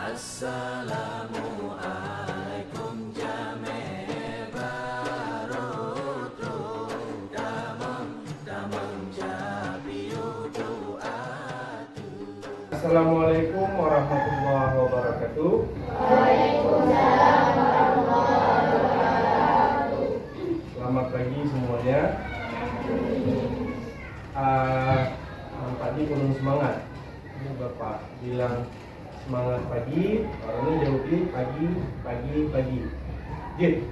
Assalamualaikum jame baroto damon jabiu doatu. Assalamualaikum warahmatullahi wabarakatuh. Waalaikumsalam warahmatullahi wabarakatuh. Selamat pagi semuanya. Pagi penuh semangat. Ini Bapak bilang semangat pagi, orang ini jawabin pagi. Jid,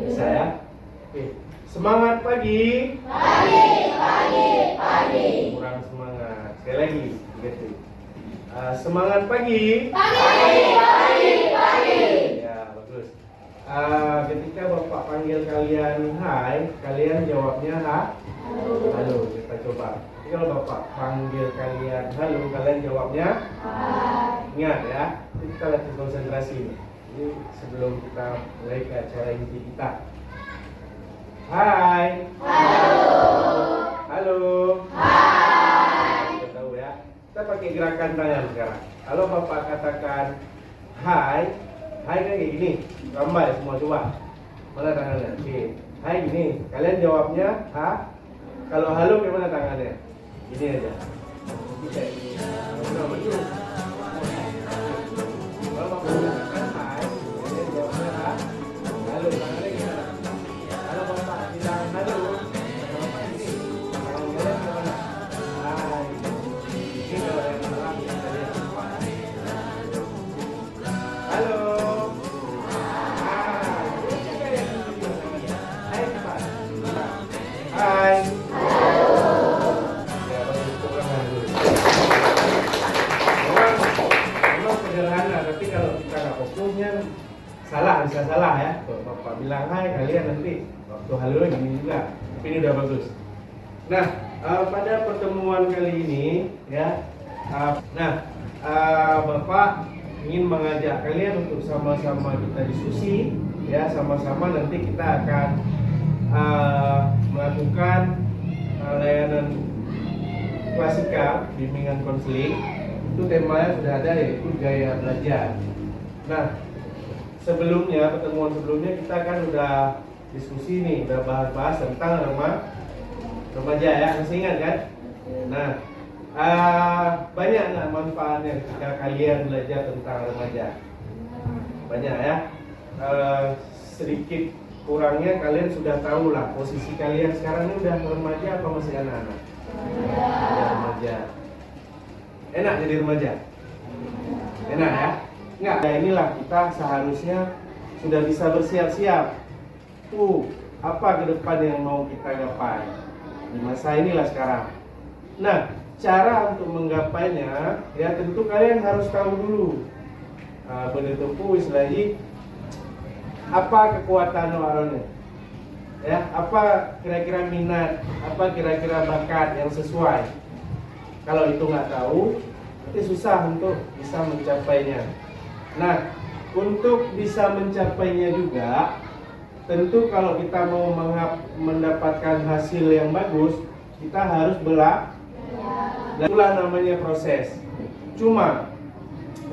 bisa ya? Oke. Semangat pagi. Pagi. Kurang semangat. Sekali lagi, gitu. Semangat pagi. Pagi. Ya, bagus. Ketika Bapak panggil kalian hai, kalian jawabnya halo. Kita coba. Jadi kalau Bapak panggil kalian halo, kalian jawabnya ingat ya. Kita latih konsentrasi. Ini sebelum kita mulai ke acara inti kita. Hai. Halo. Kita tahu ya. Kita pakai gerakan tangan sekarang. Kalau Bapak katakan hai kan kayak gini. Gambar semua coba. Mana tangannya? Oke. Hai gini. Kalian jawabnya Kalau halo gimana tangannya? Gini aja. Bisa. Kalau Bapak katakan hai, kalian jawabnya halo. Tangannya gimana? Kalau Bapak bilang halo, Bapak ini. Tangan kalian gimana? Hai. Ini kalau yang salah kita lihat. Halo. Hai. Ya, bagus, tepuk tangan dulu. Memang sederhana, tapi kalau kita nggak fokusnya bisa salah ya. Tuh, Bapak bilang hai, kalian nanti waktu halo gini juga. Tapi ini udah bagus. Nah, pada pertemuan kali ini ya, Bapak ingin mengajak kalian untuk sama-sama kita diskusi ya, sama-sama nanti kita akan melakukan layanan klasikal bimbingan konseling. Itu temanya sudah ada, yaitu gaya belajar. Nah, pertemuan sebelumnya kita kan udah diskusi nih, udah bahas tentang remaja ya, masih ingat kan? Nah, banyak nggak manfaatnya ketika kalian belajar tentang remaja? Banyak ya. Sedikit kurangnya kalian sudah tahu lah posisi kalian sekarang ini udah remaja apa masih anak-anak? Remaja. Enak jadi remaja? Enak ya? Enggak, ya inilah kita seharusnya sudah bisa bersiap-siap. Apa ke depan yang mau kita gapai di masa inilah sekarang. Nah, cara untuk menggapainya ya tentu kalian harus tahu dulu. Bener-bener istilahnya apa kekuatan orangnya, ya, apa kira-kira minat, apa kira-kira bakat yang sesuai. Kalau itu nggak tahu, nanti susah untuk bisa mencapainya. Nah, untuk bisa mencapainya juga, tentu kalau kita mau mendapatkan hasil yang bagus, kita harus belajar. Itulah namanya proses. Cuma,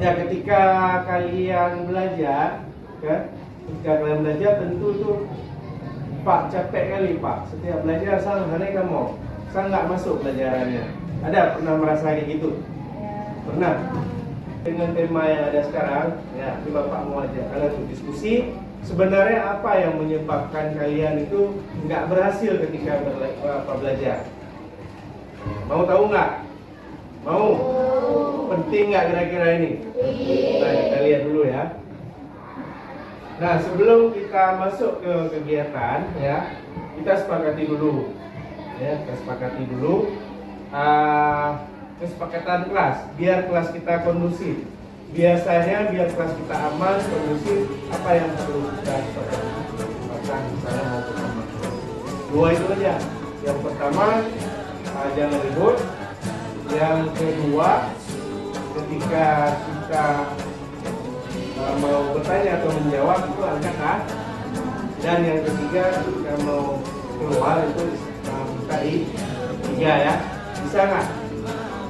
ya ketika kalian belajar, kan? Ketika kalian belajar tentu tuh Pak capek kali Pak. Setiap belajar sang hari kamu nggak masuk pelajarannya. Ada pernah merasa kayak gitu? Pernah? Dengan tema yang ada sekarang, ya, ini Bapak mau ajak kalian untuk diskusi. Sebenarnya apa yang menyebabkan kalian itu nggak berhasil ketika belajar? Mau tahu nggak? Mau? Penting nggak kira-kira ini? Nah, kita lihat dulu ya. Nah, sebelum kita masuk ke kegiatan ya, kita sepakati dulu kesepakatan kelas, biar kelas kita kondusif. Biasanya biar kelas kita aman, kondusif, apa yang perlu kita sepakati? Misalnya mau pertama 2 itu aja. Yang pertama, jangan ribut. Yang kedua, ketika kita mau bertanya atau menjawab itu angkat A. Dan yang ketiga, kita mau keluar itu buka I3 ya. Bisa nggak?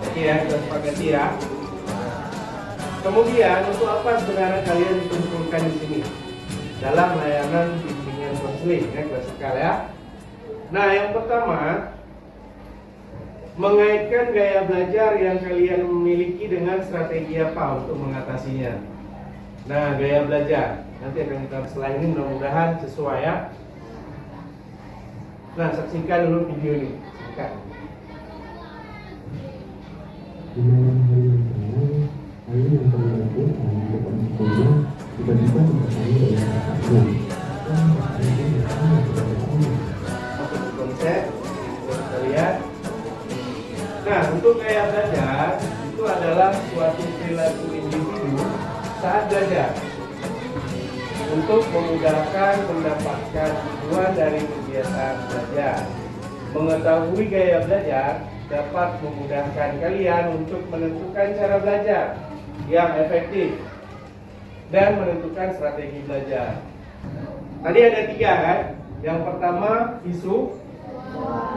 Oke ya, kita sepakati ya. Kemudian untuk apa sebenarnya kalian dikumpulkan di sini? Dalam layanan bimbingan konseling ya klasikal ya. Nah, yang pertama mengaitkan gaya belajar yang kalian miliki dengan strategi apa untuk mengatasinya. Nah, gaya belajar nanti akan kita selain ini mudah-mudahan sesuai ya. Nah, saksikan dulu video ini. Silakan. Di malam hari yang cerah, air yang terlalu di depan sekolah tiba-tiba didatangi oleh kakaknya. Masuk ke konsep, kita lihat. Nah, untuk gaya belajar itu adalah suatu perilaku individu saat belajar untuk memudahkan mendapatkan tujuan dari kegiatan belajar. Mengetahui gaya belajar dapat memudahkan kalian untuk menentukan cara belajar yang efektif dan menentukan strategi belajar. Tadi ada 3 kan? Yang pertama visu,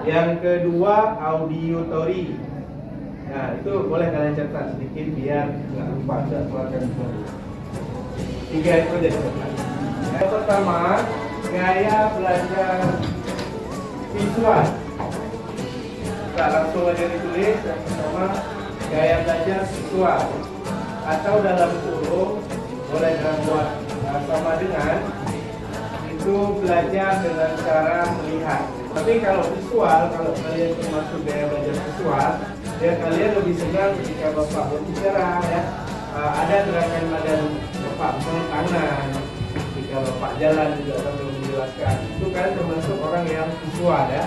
yang kedua auditory. Nah, itu boleh kalian catat sedikit biar nggak lupa dan keluarkan semua. 3 itu aja catat. Yang pertama gaya belajar visual. Kita langsung aja ditulis. Yang pertama gaya belajar visual atau dalam kurung boleh buat sama dengan itu belajar dengan cara melihat. Tapi kalau visual, kalau kalian termasuk gaya belajar visual, ya kalian lebih senang ketika Bapak berbicara ya. Ada gerakan badan Bapak misalnya tangan, ketika Bapak jalan juga sambil menjelaskan. Itu kan termasuk orang yang visual ya.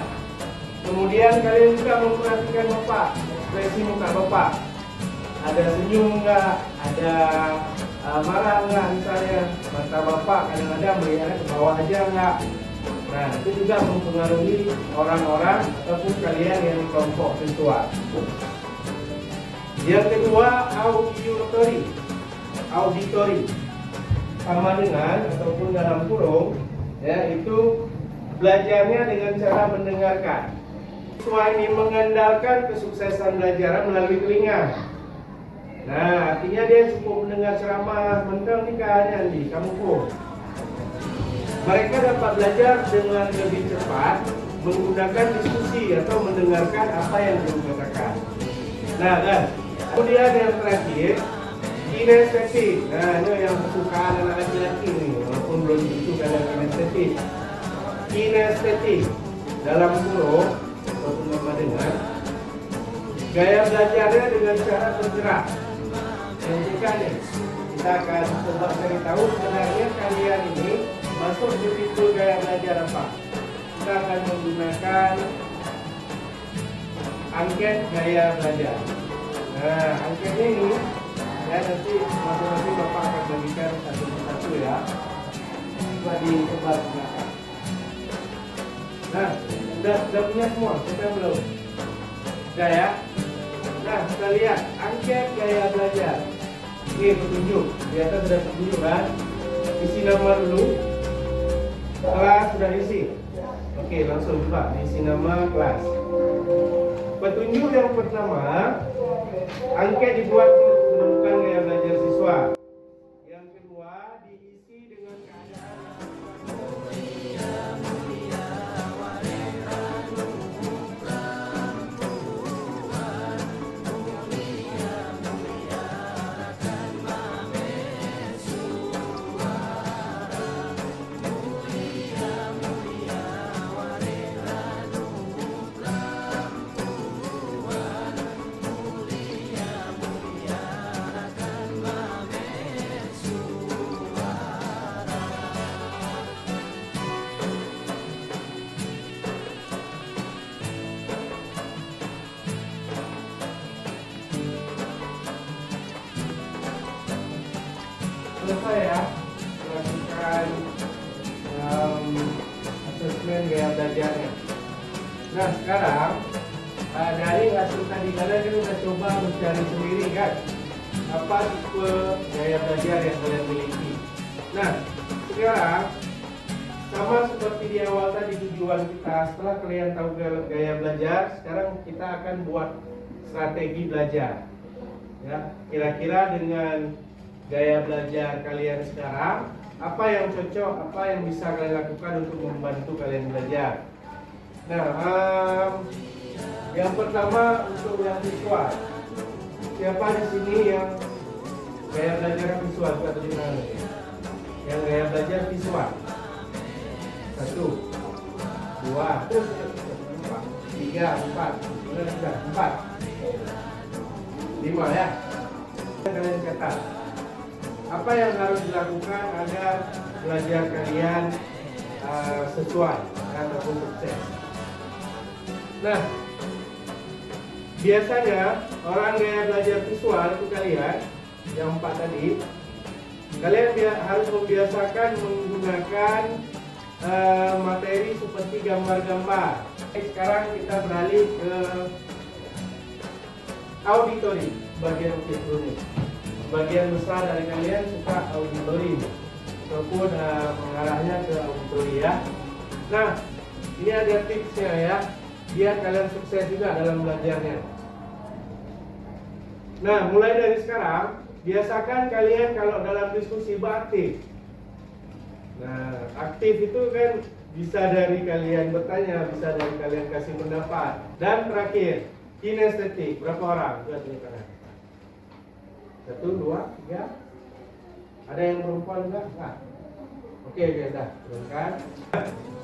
Kemudian kalian juga memperhatikan Bapak, ekspresi muka Bapak. Ada senyum enggak, ada marah enggak misalnya. Mata Bapak kadang-kadang melihatnya ke bawah aja enggak. Nah, itu juga mempengaruhi orang-orang ataupun kalian yang di kelompok visual. Yang kedua, auditory sama dengan ataupun dalam kurung ya, itu belajarnya dengan cara mendengarkan. Siswa ini mengandalkan kesuksesan belajar melalui telinga. Nah, artinya dia cukup mendengar ceramah mentang nikahnya di kampung. Mereka dapat belajar dengan lebih cepat menggunakan diskusi atau mendengarkan apa yang dikatakan. Nah, kan. Kemudian yang terakhir, kinestetik. Nah, ini yang kesukaan anak laki-laki nih, walaupun belum tentu kalian kinestetik. Kinestetik dalam kurung ataupun nama dengan gaya belajarnya dengan cara bergerak. Yang nih, kita akan coba cari tahu sebenarnya kalian ini masuk di tipe gaya belajar apa. Kita akan menggunakan angket gaya belajar. Nah, angketnya ini ya nanti masing-masing Bapak akan bagikan satu persatu ya. Coba dicoba gunakan. Nah, udah punya semua, kita belum? Sudah ya? Nah, kita lihat angket gaya belajar. Ini petunjuk, di atas sudah petunjuk kan? Isi nama dulu. Kelas sudah isi. Oke, langsung coba isi nama kelas. Petunjuk yang pertama, angket dibuat untuk menemukan gaya belajar siswa. Yang kedua, diisi dengan keadaan selesai ya, melakukan asesmen gaya belajarnya. Nah, sekarang dari hasil tadi kalian kan udah coba mencari sendiri kan apa tipe gaya belajar yang kalian miliki. Nah, sekarang sama seperti di awal tadi tujuan kita, setelah kalian tahu gaya belajar, sekarang kita akan buat strategi belajar. Ya, kira-kira dengan gaya belajar kalian sekarang, apa yang cocok, apa yang bisa kalian lakukan untuk membantu kalian belajar. Nah, yang pertama untuk yang visual. Siapa di sini yang gaya belajar visual? Atau di mana? Yang gaya belajar visual. 1, 2, 3, 4, 4, 5 ya. Kalian catat. Apa yang harus dilakukan agar belajar kalian sesuai ataupun sukses. Nah, biasanya orang gaya belajar visual itu kalian yang 4 tadi, kalian harus membiasakan menggunakan materi seperti gambar-gambar. Sekarang kita beralih ke auditori, bagian ini. Bagian besar dari kalian suka auditori ataupun mengarahnya ke auditori ya. Nah, ini ada tipsnya ya, biar kalian sukses juga dalam belajarnya. Nah, mulai dari sekarang biasakan kalian kalau dalam diskusi beraktif. Nah, aktif itu kan bisa dari kalian bertanya, bisa dari kalian kasih pendapat. Dan terakhir, kinestetik. Berapa orang? Lihat di kanan. 1, 2, 3. Ada yang perempuan juga? Enggak. Oke, dah. Turunkan.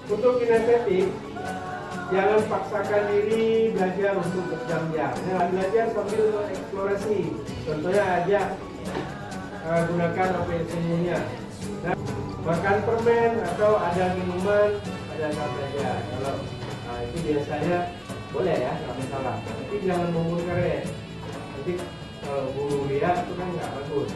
Untuk kinestetik, jangan paksakan diri belajar untuk berjam-jam. Nah, belajar sambil mengeksplorasi. Contohnya aja gunakan aplikasinya. Nah, makan permen atau ada minuman, ada belajar. Kalau itu biasanya boleh ya, nggak masalah. Tapi jangan bumbu karet. Nanti kalau bumbu lihat itu kan nggak bagus.